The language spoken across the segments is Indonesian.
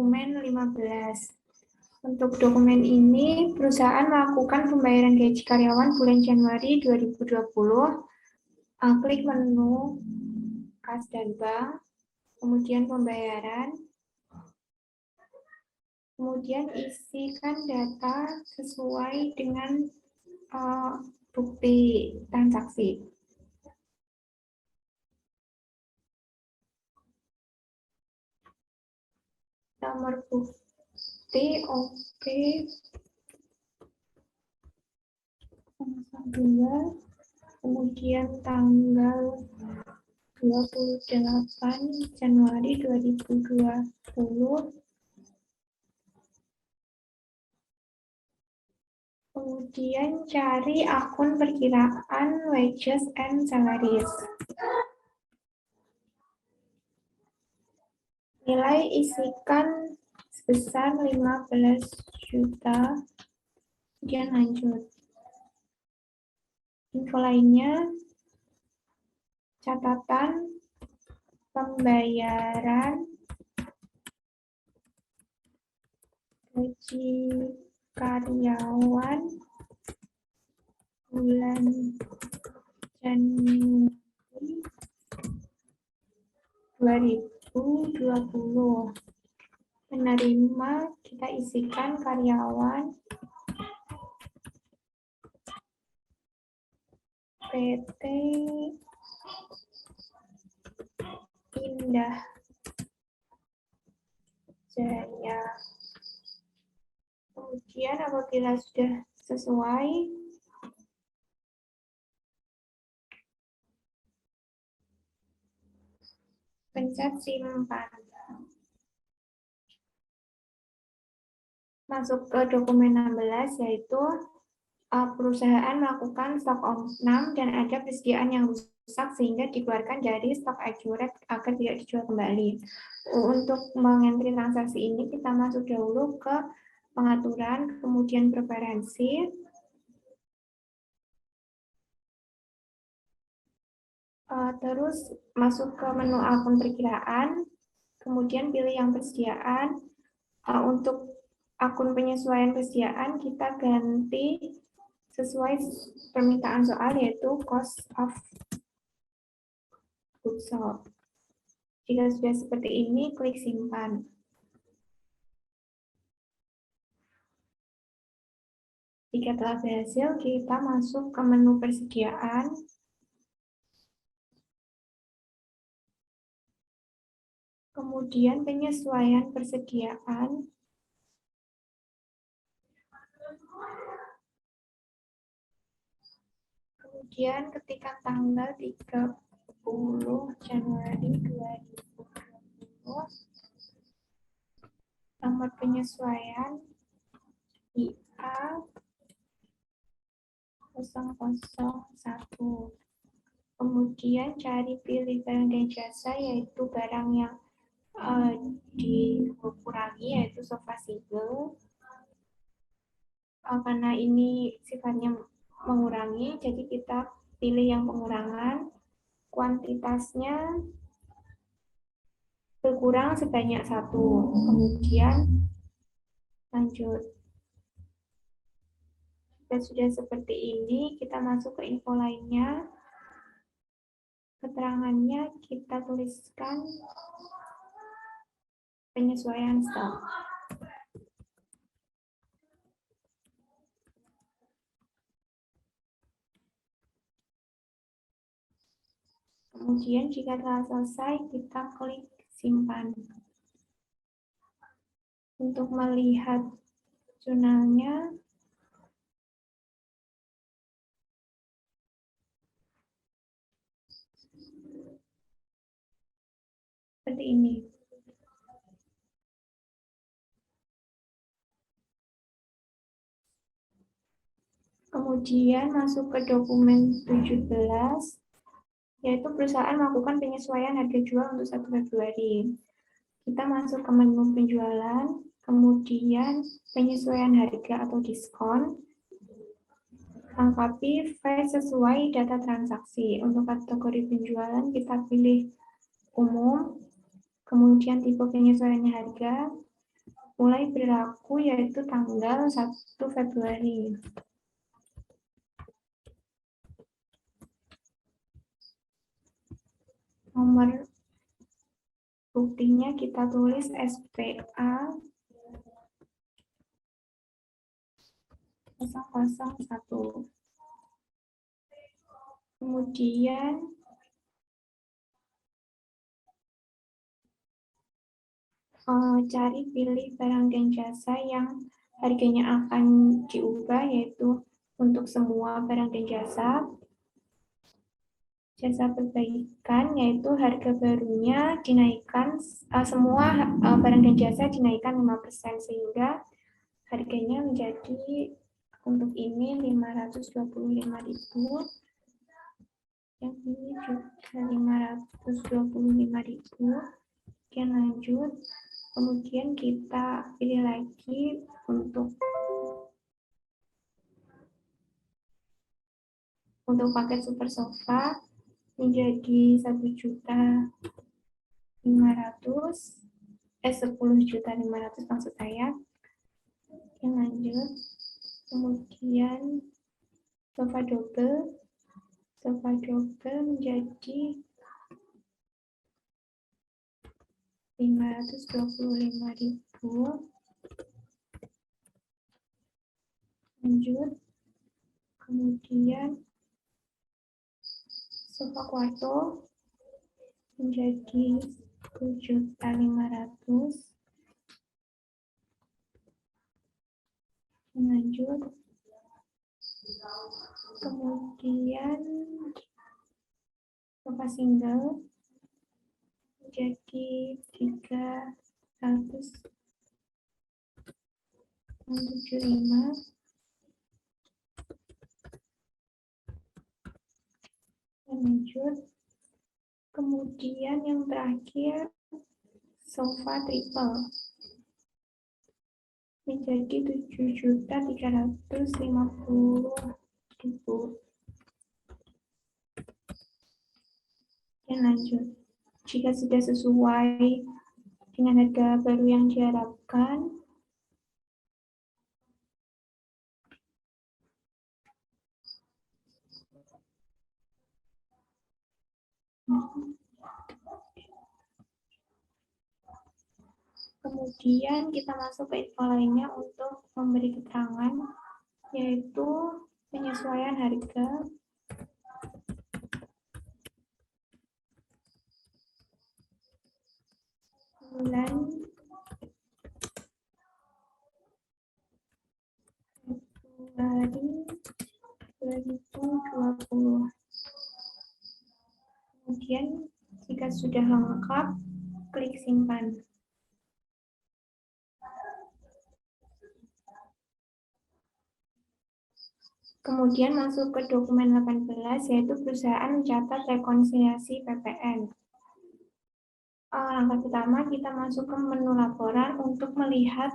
dokumen 15. Untuk dokumen ini, perusahaan melakukan pembayaran gaji karyawan bulan Januari 2020. Klik menu kas dan bank, kemudian pembayaran, kemudian isikan data sesuai dengan bukti transaksi. Nomor bukti OP 2, kemudian tanggal 28 Januari 2020. Kemudian cari akun perkiraan wages and salaries. Nilai isikan sebesar 15 juta. Kemudian lanjut. Info lainnya, catatan pembayaran gaji karyawan bulan Januari 2020. Penerima kita isikan karyawan PT Indah Jaya. Kemudian apabila sudah sesuai, pencet simpan. Masuk ke dokumen 16, yaitu perusahaan melakukan stok opnam dan ada persediaan yang rusak sehingga dikeluarkan dari stok accurate agar tidak dijual kembali. Untuk mengentri transaksi ini, kita masuk dahulu ke pengaturan, kemudian preferensi, terus masuk ke menu akun perkiraan, kemudian pilih yang persediaan. Untuk akun penyesuaian persediaan, kita ganti sesuai permintaan soal, yaitu cost of goods sold. Jika sudah seperti ini, klik simpan. Jika telah berhasil, kita masuk ke menu persediaan. Kemudian penyesuaian persediaan. Kemudian ketika tanggal 30 Januari 2020, nomor penyesuaian IA 001. Kemudian cari pilih barang dan jasa, yaitu barang yang dikurangi, yaitu sofa single. Karena ini sifatnya mengurangi, jadi kita pilih yang pengurangan. Kuantitasnya berkurang sebanyak 1. Kemudian lanjut. Jika sudah seperti ini, kita masuk ke info lainnya. Keterangannya kita tuliskan penyesuaian stok. Kemudian jika telah selesai, kita klik simpan. Untuk melihat jurnalnya, seperti ini. Kemudian masuk ke dokumen 17, yaitu perusahaan melakukan penyesuaian harga jual untuk 1 Februari. Kita masuk ke menu penjualan, kemudian penyesuaian harga atau diskon. Lengkapi file sesuai data transaksi. Untuk kategori penjualan kita pilih umum, kemudian tipe penyesuaiannya harga, mulai berlaku yaitu tanggal 1 Februari. Nomor buktinya kita tulis SPA 001. Kemudian cari pilih barang dan jasa yang harganya akan diubah, yaitu untuk semua barang dan jasa. Jasa perbaikan, yaitu harga barunya dinaikkan, semua barang dan jasa dinaikkan 5%, sehingga harganya menjadi untuk ini 525.000, yang ini juga 525.000. Oke, lanjut. Kemudian kita pilih lagi untuk paket super sofa menjadi 10.500 maksud saya. Oke, lanjut. Kemudian sofa double menjadi 525.000. Lanjut. Kemudian sofa quarto menjadi 10.500.000. Lanjut. Kemudian sofa single menjadi 375. Lanjut. Kemudian yang terakhir sofa triple menjadi 7.350.000. Dan lanjut. Jika sudah sesuai dengan harga baru yang diharapkan, kemudian kita masuk ke info lainnya untuk memberi keterangan, yaitu penyesuaian harga bulan Februari 2020. Kemudian jika sudah lengkap, klik simpan. Kemudian masuk ke dokumen 18, yaitu perusahaan mencatat rekonsiliasi PPN. Langkah pertama, kita masuk ke menu laporan untuk melihat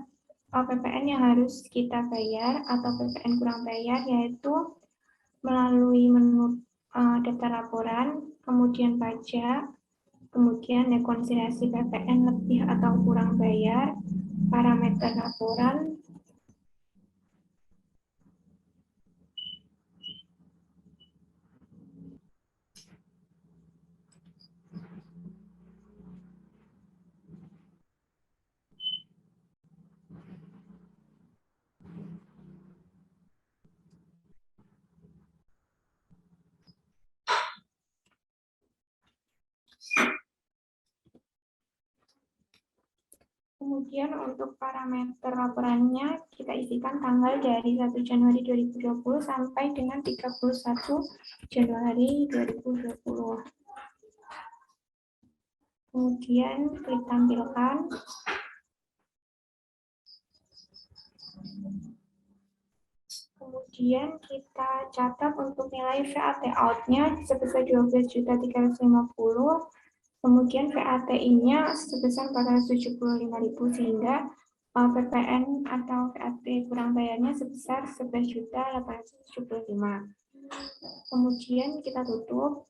PPN yang harus kita bayar atau PPN kurang bayar, yaitu melalui menu daftar laporan, kemudian pajak, kemudian rekonsiliasi PPN lebih atau kurang bayar, parameter laporan, kemudian untuk parameter laporannya kita isikan tanggal dari 1 Januari 2020 sampai dengan 31 Januari 2020. Kemudian klik tampilkan. Kemudian kita catat untuk nilai VAT out-nya sebesar 12.350.000. Kemudian VAT-nya sebesar 475.000, sehingga PPN atau VAT kurang bayarnya sebesar 11.875.000. Kemudian kita tutup,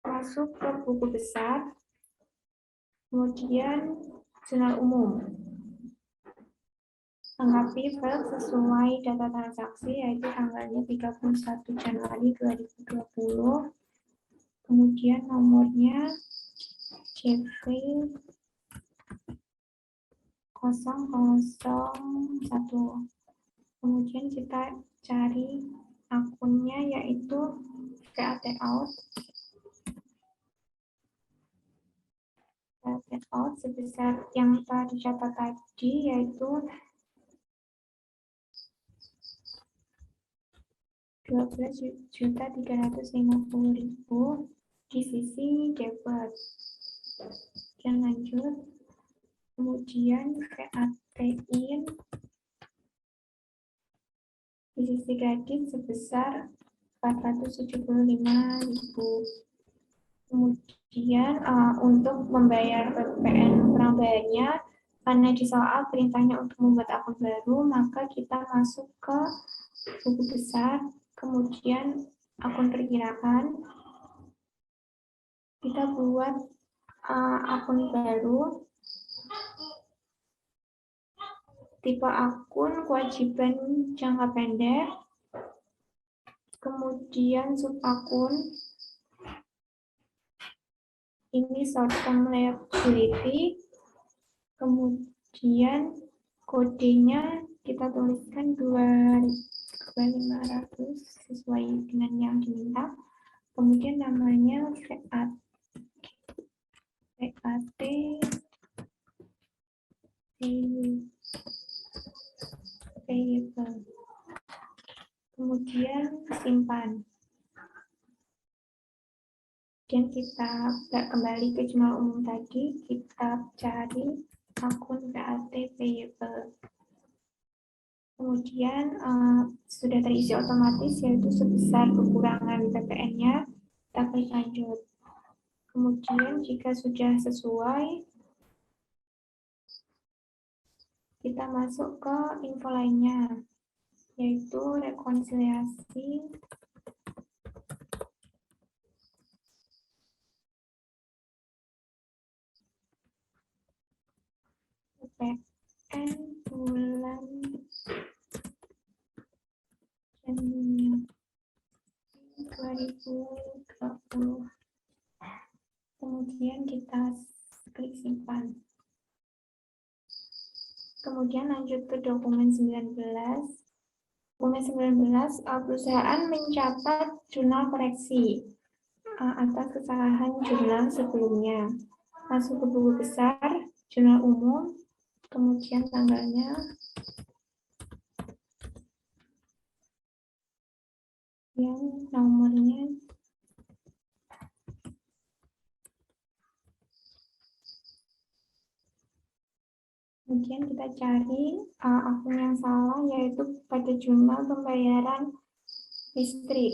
masuk ke buku besar, kemudian jurnal umum. Lengkapi file sesuai data transaksi, yaitu tanggalnya 31 Januari 2020. Kemudian nomornya CV 001. Kemudian kita cari akunnya, yaitu VAT out. VAT out sebesar yang telah dicatat tadi, yaitu 12.350.000 di sisi debit. Dan lanjut. Kemudian VAT in di sisi kredit sebesar 475.000. Kemudian untuk membayar PPN penambahannya, karena di soal perintahnya untuk membuat akun baru, maka kita masuk ke buku besar, kemudian akun perkiraan, kita buat akun baru, tipe akun kewajiban jangka pendek, kemudian subakun, ini short term liability, kemudian kodenya kita tuliskan 2.500 sesuai dengan yang diminta, kemudian namanya VAT payable, kemudian simpan. Dan kita kembali ke jurnal umum tadi, kita cari akun VAT payable. Kemudian sudah terisi otomatis, yaitu sebesar kekurangan PPN-nya, kita klik lanjut. Kemudian jika sudah sesuai, kita masuk ke info lainnya, yaitu rekonsiliasi PPN bulan Januari 2020. Kemudian kita klik simpan. Kemudian lanjut ke dokumen 19. Dokumen 19, perusahaan mencatat jurnal koreksi atas kesalahan jurnal sebelumnya. Masuk ke buku besar, jurnal umum, kemudian tanggalnya, yang nomornya, kemudian kita cari akun yang salah, yaitu pada jurnal pembayaran listrik.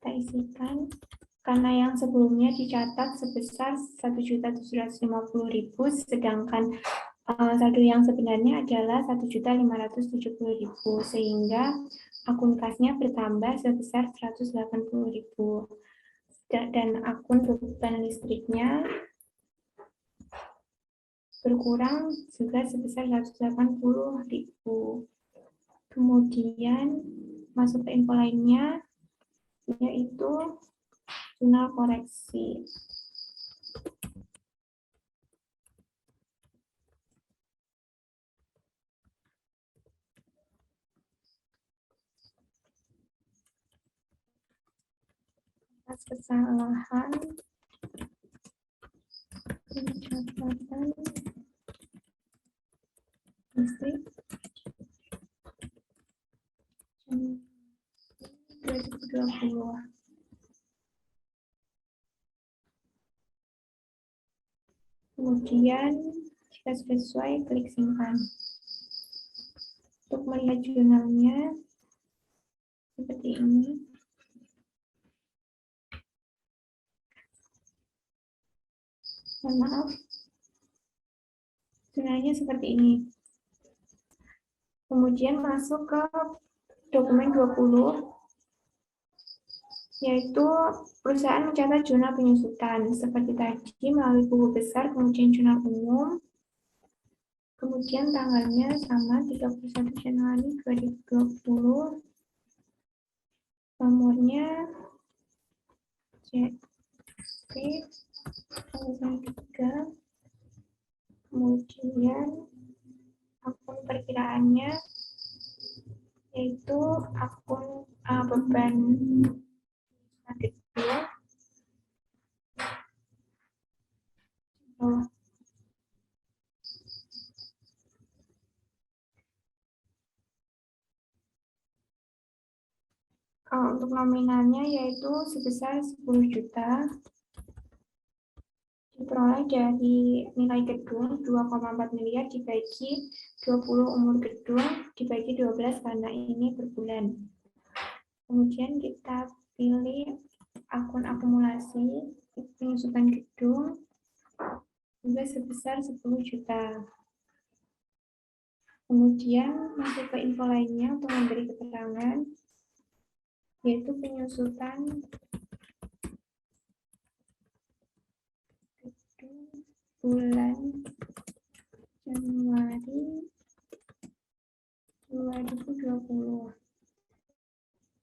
Kita isikan, karena yang sebelumnya dicatat sebesar 1.750.000, sedangkan saldo yang sebenarnya adalah 1.570.000, sehingga akun kasnya bertambah sebesar 180.000. Dan akun beban listriknya berkurang juga sebesar 180.000. Kemudian masuk ke info lainnya, yaitu jurnal koreksi. Atas kesalahan pencatatan listrik 2020. Kemudian jika sudah sesuai, klik simpan. Untuk melihat jurnalnya seperti ini. Mohon maaf, jurnalnya seperti ini. Kemudian masuk ke dokumen 20. yaitu perusahaan mencatat jurnal penyusutan seperti tadi melalui buku besar, kemudian jurnal umum, kemudian tanggalnya sama 31 Januari 2020, nomornya JP 3, kemudian akun perkiraannya yaitu akun beban kedua. Kalau untuk nominalnya yaitu sebesar 10 juta, diperoleh dari nilai gedung 2,4 miliar dibagi 20 umur gedung dibagi 12 karena ini per bulan. Kemudian kita pilih akun akumulasi penyusutan gedung juga sebesar 10 juta. Kemudian masuk ke info lainnya untuk memberi keterangan, yaitu penyusutan bulan Januari 2020.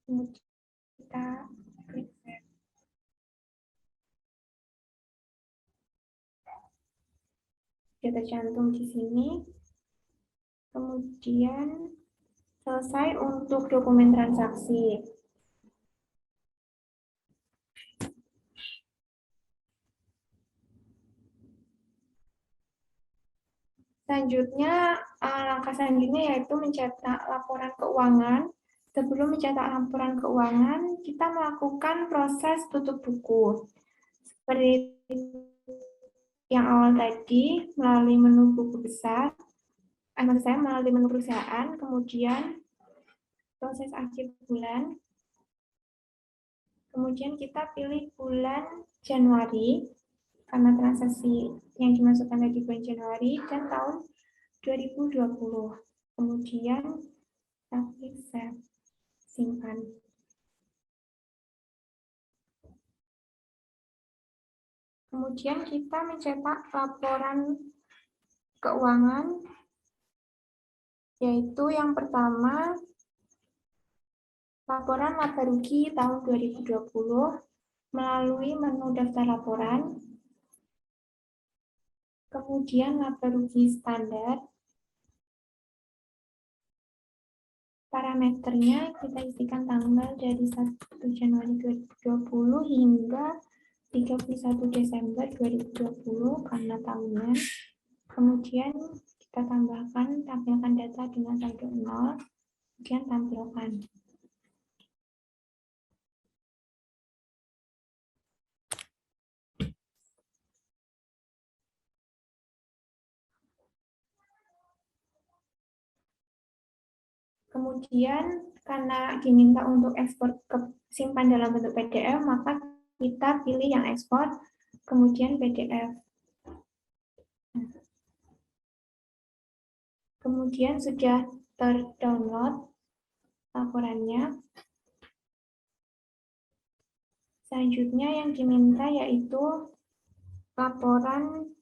Kemudian kita klik save. Sudah tercantum di sini. Kemudian selesai untuk dokumen transaksi. Selanjutnya, langkah selanjutnya yaitu mencetak laporan keuangan. Sebelum mencetak laporan keuangan, kita melakukan proses tutup buku. Seperti yang awal tadi, melalui menu buku besar, maksud saya melalui menu perusahaan, kemudian proses akhir bulan, kemudian kita pilih bulan Januari, karena transaksi yang dimasukkan tadi bulan Januari, dan tahun 2020. Kemudian kita klik save, simpan. Kemudian kita mencetak laporan keuangan, yaitu yang pertama, laporan laba rugi tahun 2020 melalui menu daftar laporan, kemudian laba rugi standar, parameternya kita isikan tanggal dari 1 Januari 2020 hingga 31 Desember 2020 karena tahunnya. Kemudian kita tampilkan data dengan saldo 0, kemudian tampilkan. Kemudian karena diminta untuk ekspor ke simpan dalam bentuk PDF, maka kita pilih yang ekspor, kemudian PDF. Kemudian sudah terdownload laporannya. Selanjutnya yang diminta yaitu laporan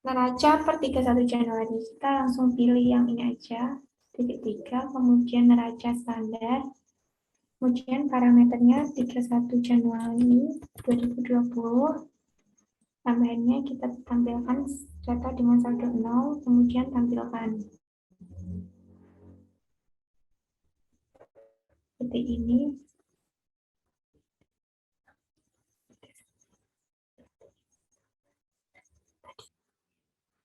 neraca per 31 Januari. Kita langsung pilih yang ini aja, titik 3, kemudian neraca standar, kemudian parameternya 31 Januari 2020, tambahannya kita tampilkan data dengan saldo 0, kemudian tampilkan. Seperti ini.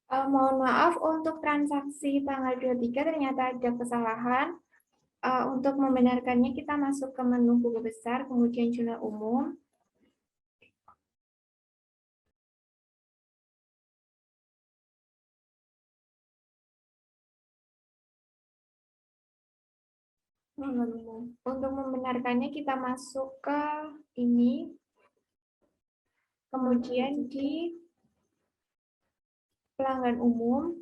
Mohon maaf untuk transaksi tanggal 23 ternyata ada kesalahan. Untuk membenarkannya kita masuk ke menu buku besar, kemudian jurnal umum. Untuk membenarkannya kita masuk ke ini, kemudian di pelanggan umum,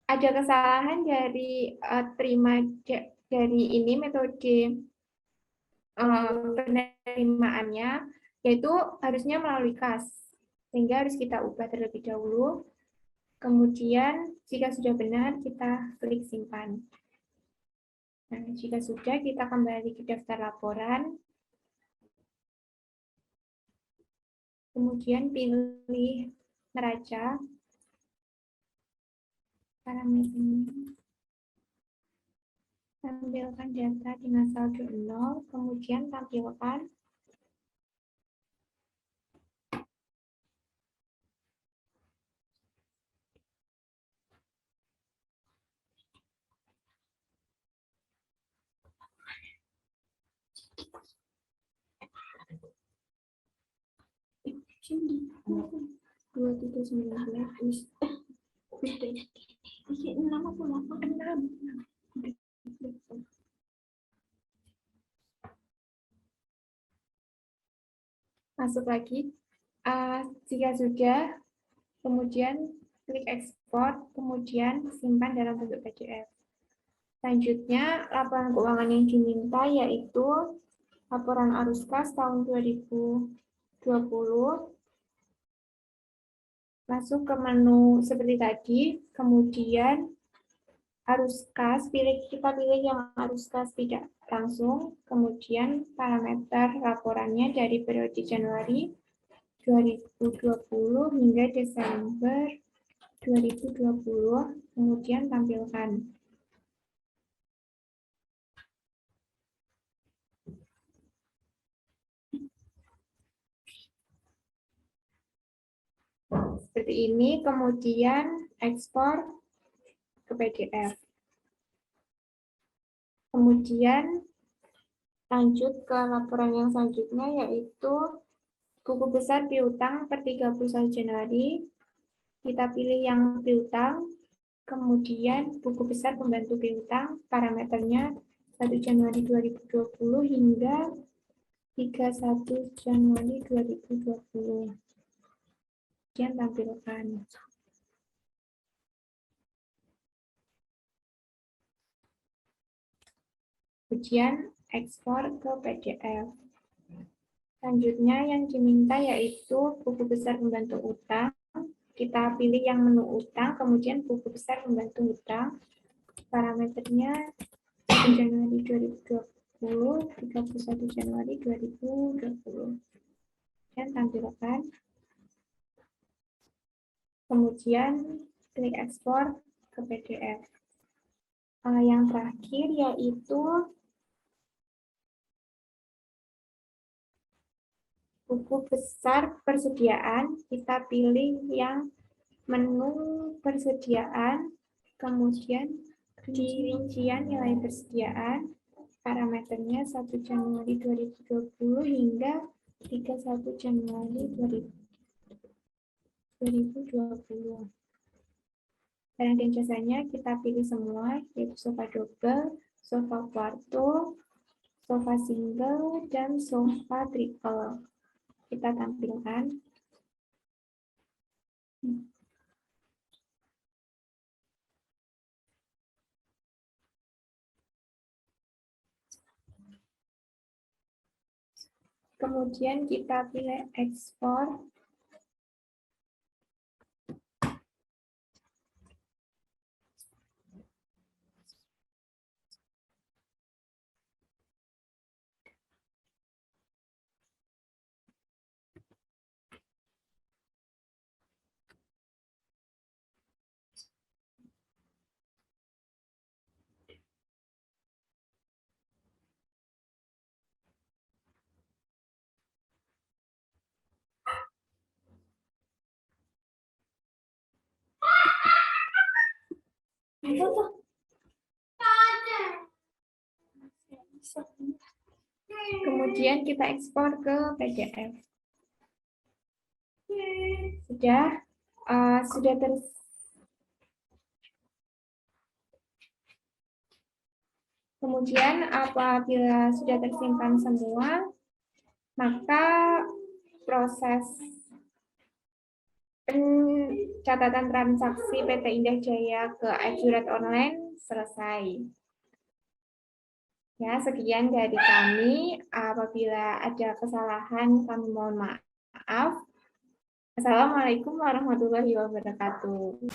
ada kesalahan dari dari ini metode penerimaannya, yaitu harusnya melalui kas, sehingga harus kita ubah terlebih dahulu. Kemudian jika sudah benar, kita klik simpan. Nah, jika sudah, kita kembali ke daftar laporan. Kemudian pilih neraca. Parameternya. Tampilkan data dengan saldo 0, kemudian tampilkan dua tiga sembilan belas enam. Masuk lagi. Jika sudah, kemudian klik ekspor, kemudian simpan dalam bentuk PDF. Selanjutnya, laporan keuangan yang diminta yaitu laporan arus kas tahun 2020. Masuk ke menu seperti tadi, kemudian arus kas, kita pilih yang arus kas tidak langsung, kemudian parameter laporannya dari periode Januari 2020 hingga Desember 2020, kemudian tampilkan. Seperti ini, kemudian ekspor ke PDF. Kemudian lanjut ke laporan yang selanjutnya, yaitu buku besar piutang per 31 Januari. Kita pilih yang piutang, kemudian buku besar pembantu piutang, parameternya 1 Januari 2020 hingga 31 Januari 2020. Kemudian tampilkan. Kemudian ekspor ke PDF. Selanjutnya yang diminta yaitu buku besar pembantu utang. Kita pilih yang menu utang, kemudian buku besar pembantu utang. Parameternya 1 Januari 2020, 31 Januari 2020. Dan tampilkan. Kemudian klik ekspor ke PDF. Yang terakhir yaitu buku besar persediaan. Kita pilih yang menu persediaan, kemudian di rincian nilai persediaan, parameternya 1 Januari 2020 hingga 31 Januari 2020. Barang dan jasanya kita pilih semua, yaitu sofa double, sofa quarto, sofa single, dan sofa triple. Kita tampilkan. Kemudian kita pilih ekspor. Kemudian kita ekspor ke PDF. Kemudian apabila sudah tersimpan semua, maka proses Catatan transaksi PT Indah Jaya ke Ajuret Online selesai. Ya, sekian dari kami. Apabila ada kesalahan, kami mohon maaf. Assalamualaikum warahmatullahi wabarakatuh.